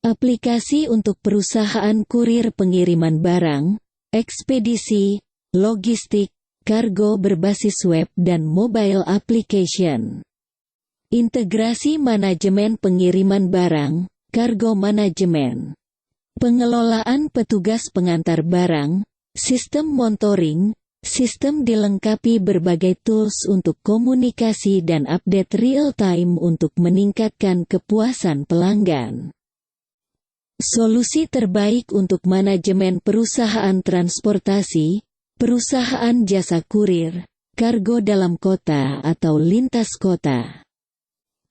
Aplikasi untuk perusahaan kurir pengiriman barang, ekspedisi, logistik, kargo berbasis web dan mobile application. Integrasi manajemen pengiriman barang, kargo manajemen. Pengelolaan petugas pengantar barang, sistem monitoring, sistem dilengkapi berbagai tools untuk komunikasi dan update real-time untuk meningkatkan kepuasan pelanggan. Solusi terbaik untuk manajemen perusahaan transportasi, perusahaan jasa kurir, kargo dalam kota atau lintas kota.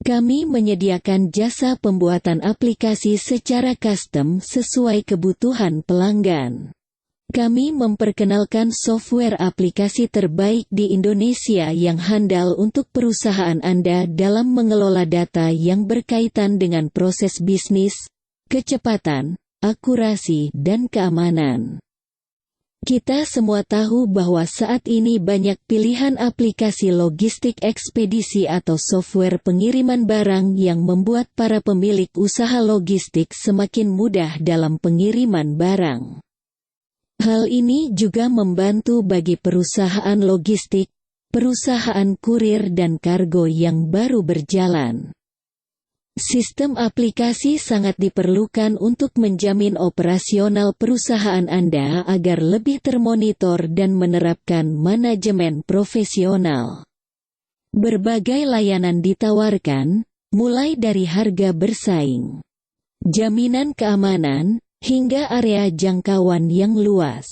Kami menyediakan jasa pembuatan aplikasi secara custom sesuai kebutuhan pelanggan. Kami memperkenalkan software aplikasi terbaik di Indonesia yang handal untuk perusahaan Anda dalam mengelola data yang berkaitan dengan proses bisnis, kecepatan, akurasi, dan keamanan. Kita semua tahu bahwa saat ini banyak pilihan aplikasi logistik ekspedisi atau software pengiriman barang yang membuat para pemilik usaha logistik semakin mudah dalam pengiriman barang. Hal ini juga membantu bagi perusahaan logistik, perusahaan kurir dan kargo yang baru berjalan. Sistem aplikasi sangat diperlukan untuk menjamin operasional perusahaan Anda agar lebih termonitor dan menerapkan manajemen profesional. Berbagai layanan ditawarkan, mulai dari harga bersaing, jaminan keamanan, hingga area jangkauan yang luas.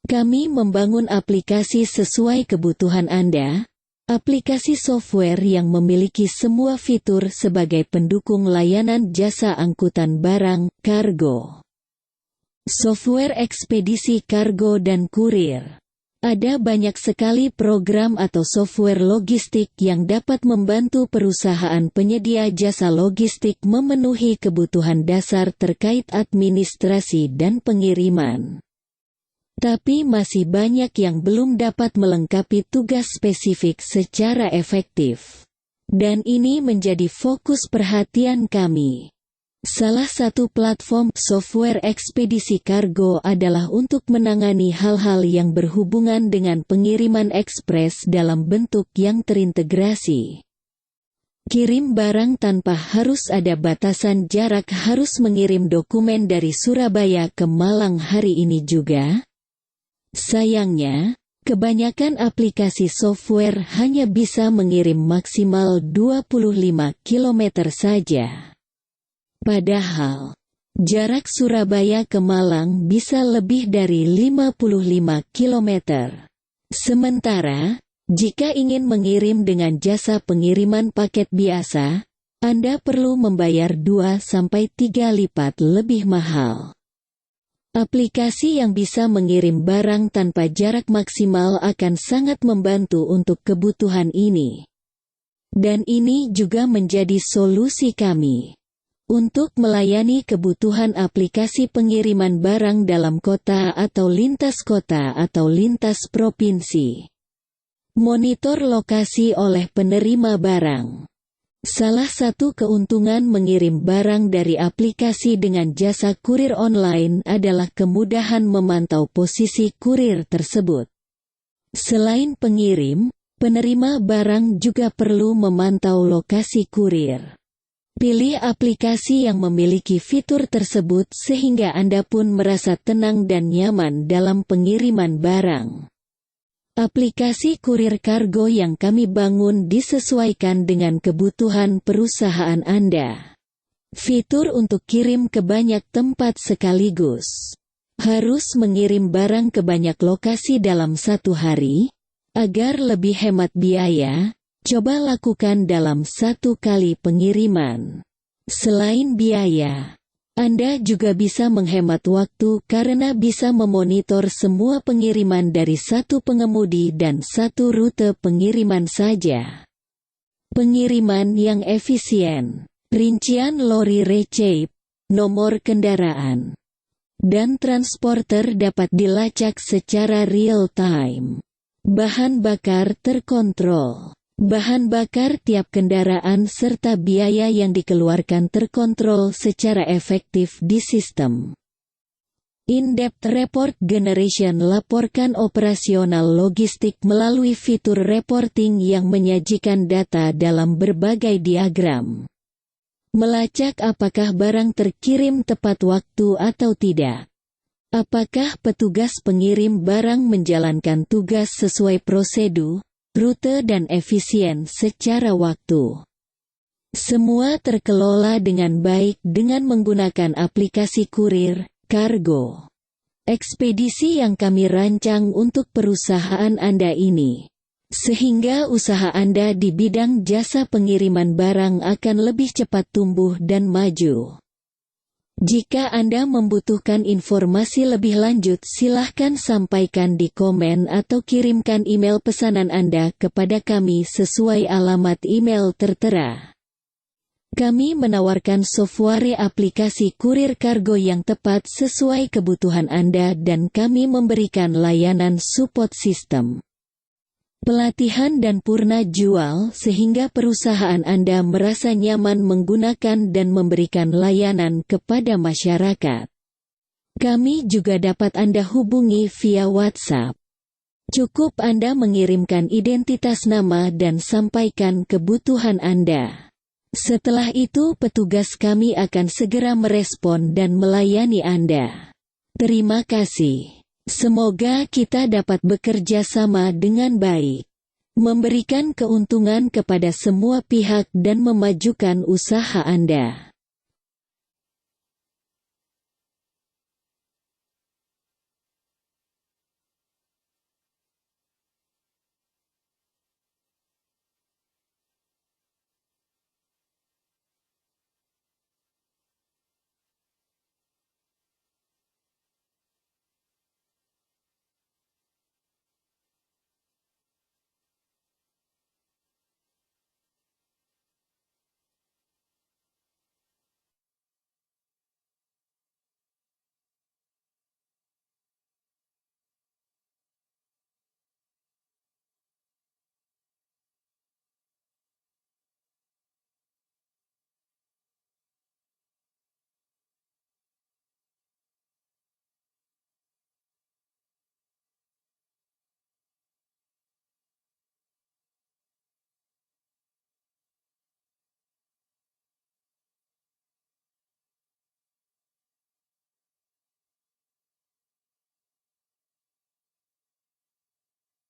Kami membangun aplikasi sesuai kebutuhan Anda. Aplikasi software yang memiliki semua fitur sebagai pendukung layanan jasa angkutan barang, kargo. Software ekspedisi kargo dan kurir. Ada banyak sekali program atau software logistik yang dapat membantu perusahaan penyedia jasa logistik memenuhi kebutuhan dasar terkait administrasi dan pengiriman. Tapi masih banyak yang belum dapat melengkapi tugas spesifik secara efektif. Dan ini menjadi fokus perhatian kami. Salah satu platform software ekspedisi kargo adalah untuk menangani hal-hal yang berhubungan dengan pengiriman ekspres dalam bentuk yang terintegrasi. Kirim barang tanpa harus ada batasan jarak, harus mengirim dokumen dari Surabaya ke Malang hari ini juga. Sayangnya, kebanyakan aplikasi software hanya bisa mengirim maksimal 25 km saja. Padahal, jarak Surabaya ke Malang bisa lebih dari 55 km. Sementara, jika ingin mengirim dengan jasa pengiriman paket biasa, Anda perlu membayar 2-3 lipat lebih mahal. Aplikasi yang bisa mengirim barang tanpa jarak maksimal akan sangat membantu untuk kebutuhan ini. Dan ini juga menjadi solusi kami untuk melayani kebutuhan aplikasi pengiriman barang dalam kota atau lintas provinsi. Monitor lokasi oleh penerima barang. Salah satu keuntungan mengirim barang dari aplikasi dengan jasa kurir online adalah kemudahan memantau posisi kurir tersebut. Selain pengirim, penerima barang juga perlu memantau lokasi kurir. Pilih aplikasi yang memiliki fitur tersebut sehingga Anda pun merasa tenang dan nyaman dalam pengiriman barang. Aplikasi kurir kargo yang kami bangun disesuaikan dengan kebutuhan perusahaan Anda. Fitur untuk kirim ke banyak tempat sekaligus. Harus mengirim barang ke banyak lokasi dalam satu hari? Agar lebih hemat biaya, coba lakukan dalam satu kali pengiriman. Selain biaya, Anda juga bisa menghemat waktu karena bisa memonitor semua pengiriman dari satu pengemudi dan satu rute pengiriman saja. Pengiriman yang efisien, rincian lori receipt, nomor kendaraan, dan transporter dapat dilacak secara real-time. Bahan bakar terkontrol. bahan bakar tiap kendaraan serta biaya yang dikeluarkan terkontrol secara efektif di sistem. In-depth report generation laporkan operasional logistik melalui fitur reporting yang menyajikan data dalam berbagai diagram. Melacak apakah barang terkirim tepat waktu atau tidak. Apakah petugas pengirim barang menjalankan tugas sesuai prosedur, rute dan efisien secara waktu. Semua terkelola dengan baik dengan menggunakan aplikasi kurir, kargo, ekspedisi yang kami rancang untuk perusahaan Anda ini. Sehingga usaha Anda di bidang jasa pengiriman barang akan lebih cepat tumbuh dan maju. Jika Anda membutuhkan informasi lebih lanjut, silahkan sampaikan di komen atau kirimkan email pesanan Anda kepada kami sesuai alamat email tertera. Kami menawarkan software aplikasi kurir kargo yang tepat sesuai kebutuhan Anda dan kami memberikan layanan support system, pelatihan dan purna jual sehingga perusahaan Anda merasa nyaman menggunakan dan memberikan layanan kepada masyarakat. Kami juga dapat Anda hubungi via WhatsApp. Cukup Anda mengirimkan identitas nama dan sampaikan kebutuhan Anda. Setelah itu petugas kami akan segera merespon dan melayani Anda. Terima kasih. Semoga kita dapat bekerja sama dengan baik, memberikan keuntungan kepada semua pihak dan memajukan usaha Anda.